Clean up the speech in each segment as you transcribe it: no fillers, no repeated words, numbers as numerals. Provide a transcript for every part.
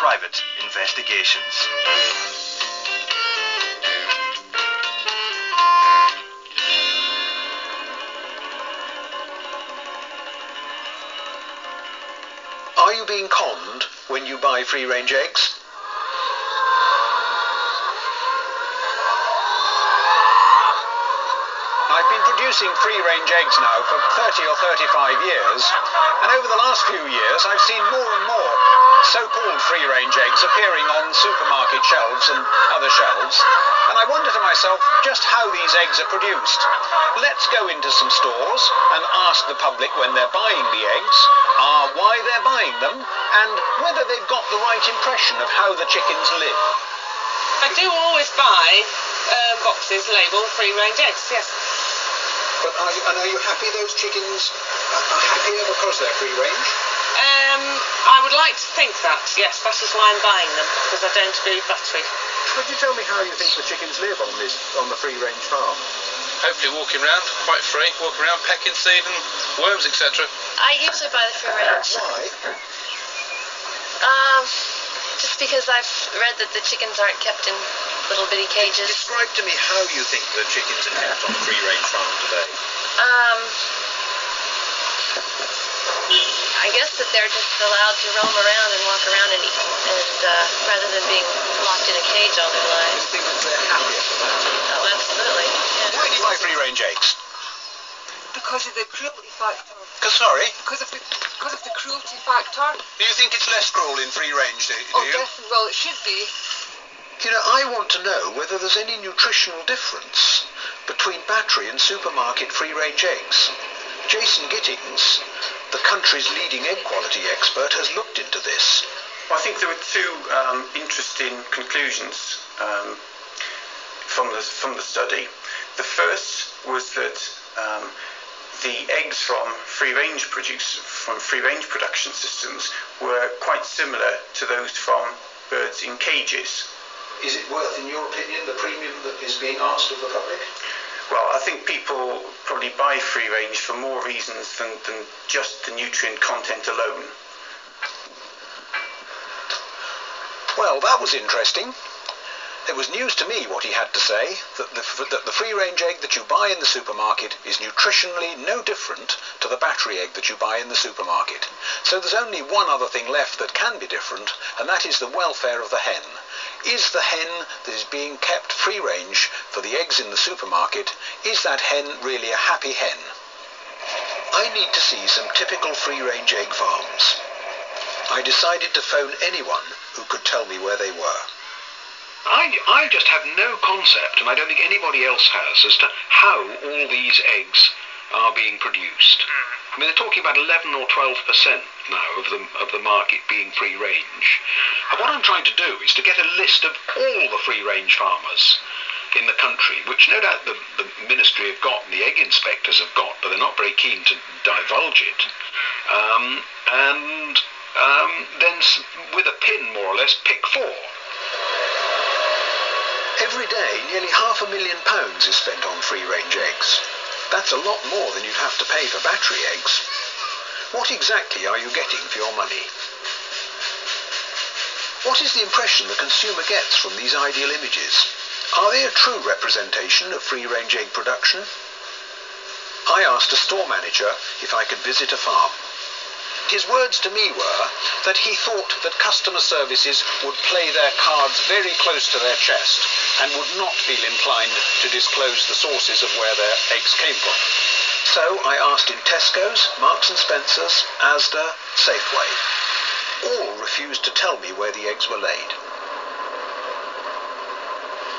private investigations. Are you being conned when you buy free-range eggs? I've been producing free-range eggs now for 30 or 35 years, and over the last few years I've seen more and more so-called free-range eggs appearing on supermarket shelves and other shelves, and I wonder to myself just how these eggs are produced. Let's go into some stores and ask the public when they're buying the eggs, why they're buying them, and whether they've got the right impression of how the chickens live. I do always buy boxes labelled free-range eggs, yes. But are you happy those chickens are happier because they're free-range? I would like to think that, yes, that is why I'm buying them, because I don't believe battery. Could you tell me how you think the chickens live on the free-range farm? Hopefully walking around, quite free, walking around pecking seed and worms, etc. I usually buy the free range. Why? Just because I've read that the chickens aren't kept in little bitty cages. Describe to me how you think the chickens are kept on a free-range farm today. I guess that they're just allowed to roam around and walk around and eat, rather than being locked in a cage all their lives. You think that they're happier for that? Oh, absolutely. Yeah. Why do you buy free-range eggs? Because of the cruelty factor. Sorry? Because of the cruelty factor. Do you think it's less cruel in free-range, do you? Definitely. Well, it should be. You know, I want to know whether there's any nutritional difference between battery and supermarket free-range eggs. Jason Gittings, the country's leading egg quality expert, has looked into this. Well, I think there were two interesting conclusions from the study. The first was that the eggs from free-range production systems were quite similar to those from birds in cages. Is it worth, in your opinion, the premium that is being asked of the public? Well, I think people probably buy free-range for more reasons than just the nutrient content alone. Well, that was interesting. It was news to me what he had to say, that the free-range egg that you buy in the supermarket is nutritionally no different to the battery egg that you buy in the supermarket. So there's only one other thing left that can be different, and that is the welfare of the hen. Is the hen that is being kept free-range for the eggs in the supermarket, is that hen really a happy hen? I need to see some typical free-range egg farms. I decided to phone anyone who could tell me where they were. I just have no concept, and I don't think anybody else has, as to how all these eggs are being produced. I mean, they're talking about 11 or 12% now of the market being free range. And what I'm trying to do is to get a list of all the free range farmers in the country, which no doubt the ministry have got and the egg inspectors have got, but they're not very keen to divulge it. Then with a pin, more or less, pick 4. Every day, nearly £500,000 is spent on free-range eggs. That's a lot more than you'd have to pay for battery eggs. What exactly are you getting for your money? What is the impression the consumer gets from these ideal images? Are they a true representation of free-range egg production? I asked a store manager if I could visit a farm. His words to me were that he thought that customer services would play their cards very close to their chest and would not feel inclined to disclose the sources of where their eggs came from. So I asked in Tesco's, Marks & Spencer's, Asda, Safeway. All refused to tell me where the eggs were laid.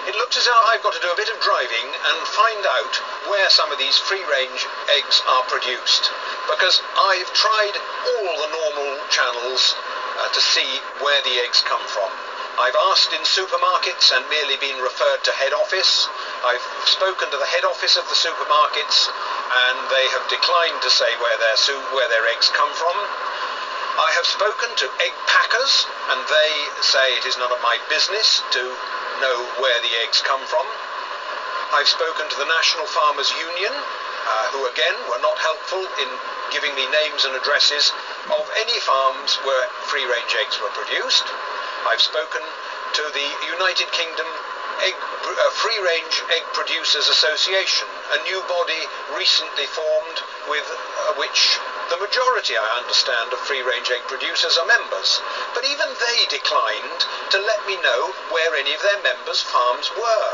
It looks as though I've got to do a bit of driving and find out where some of these free-range eggs are produced, because I've tried all the normal channels to see where the eggs come from. I've asked in supermarkets and merely been referred to head office. I've spoken to the head office of the supermarkets and they have declined to say where their eggs come from. I have spoken to egg packers and they say it is none of my business to know where the eggs come from. I've spoken to the National Farmers Union, who again were not helpful in giving me names and addresses of any farms where free-range eggs were produced. I've spoken to the United Kingdom Free-Range Egg Producers Association, a new body recently formed with which the majority, I understand, of free-range egg producers are members. But even they declined to let me know where any of their members' farms were.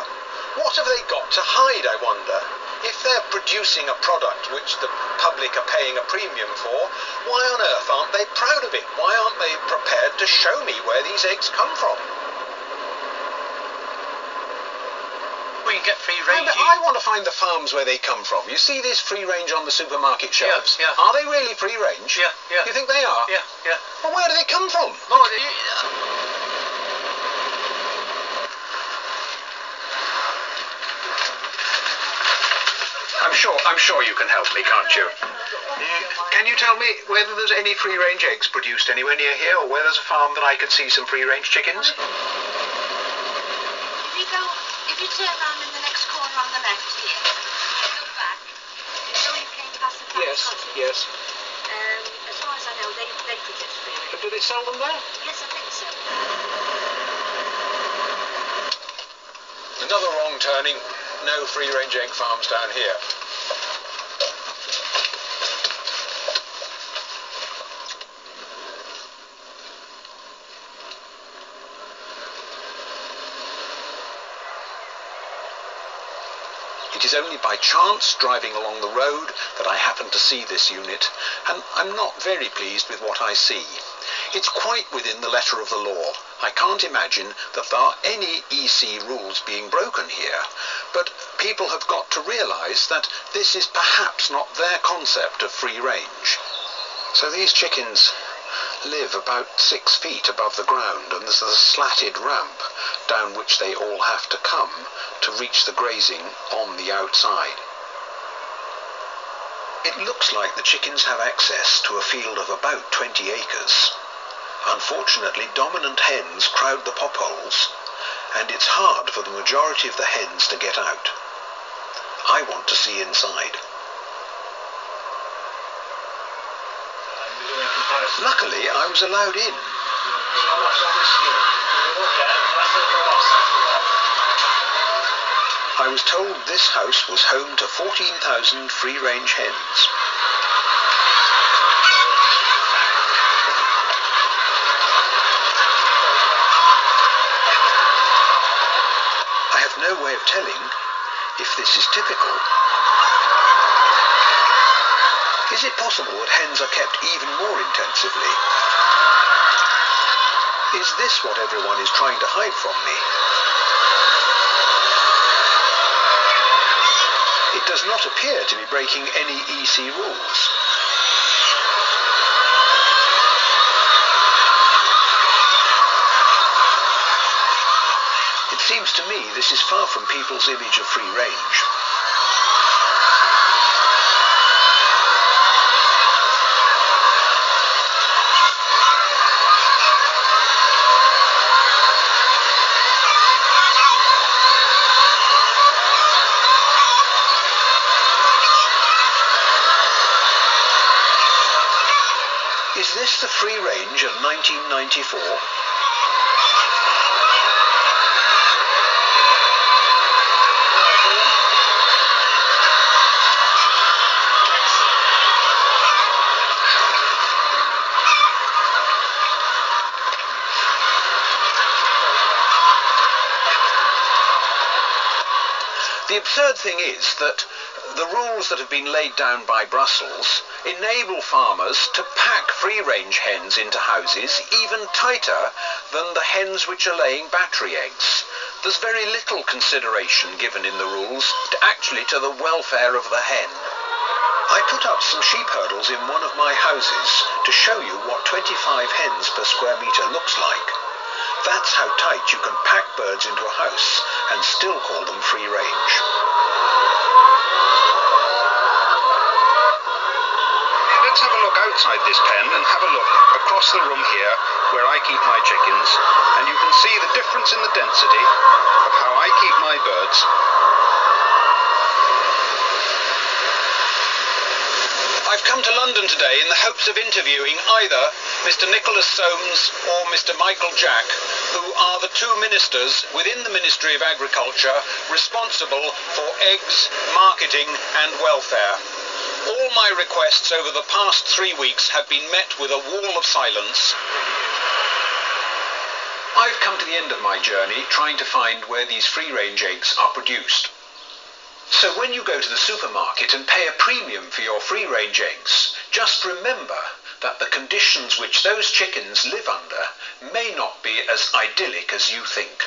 What have they got to hide, I wonder? If they're producing a product which the public are paying a premium for, why on earth aren't they proud of it? Why aren't they prepared to show me where these eggs come from? We can get free range. I want to find the farms where they come from. You see this free range on the supermarket shelves? Yeah. Are they really free range? Yeah. You think they are? Yeah. Well, where do they come from? No, I'm sure you can help me, can't you? Can you tell me whether there's any free-range eggs produced anywhere near here, or where there's a farm that I could see some free-range chickens? If you turn round in the next corner on the left here, go back. You know you came past the cottage? Yes. As far as I know, they produce free range. But do they sell them there? Yes, I think so. Another wrong turning. No free-range egg farms down here. It is only by chance, driving along the road, that I happen to see this unit, and I'm not very pleased with what I see. It's quite within the letter of the law. I can't imagine that there are any EC rules being broken here, but people have got to realise that this is perhaps not their concept of free range. So these chickens live about 6 feet above the ground, and there's a slatted ramp down which they all have to come to reach the grazing on the outside. It looks like the chickens have access to a field of about 20 acres. Unfortunately, dominant hens crowd the popholes, and it's hard for the majority of the hens to get out. I want to see inside. Luckily, I was allowed in. I was told this house was home to 14,000 free-range hens. I have no way of telling if this is typical. Is it possible that hens are kept even more intensively? Is this what everyone is trying to hide from me? It does not appear to be breaking any EC rules. It seems to me this is far from people's image of free range. Is this the free range of 1994? The absurd thing is that the rules that have been laid down by Brussels enable farmers to pack free-range hens into houses even tighter than the hens which are laying battery eggs. There's very little consideration given in the rules actually to the welfare of the hen. I put up some sheep hurdles in one of my houses to show you what 25 hens per square metre looks like. That's how tight you can pack birds into a house and still call them free range. Let's have a look outside this pen and have a look across the room here where I keep my chickens, and you can see the difference in the density of how I keep my birds. I've come to London today in the hopes of interviewing either Mr. Nicholas Soames or Mr. Michael Jack, who are the two ministers within the Ministry of Agriculture responsible for eggs, marketing and welfare. All my requests over the past 3 weeks have been met with a wall of silence. I've come to the end of my journey trying to find where these free-range eggs are produced. So when you go to the supermarket and pay a premium for your free-range eggs, just remember that the conditions which those chickens live under may not be as idyllic as you think.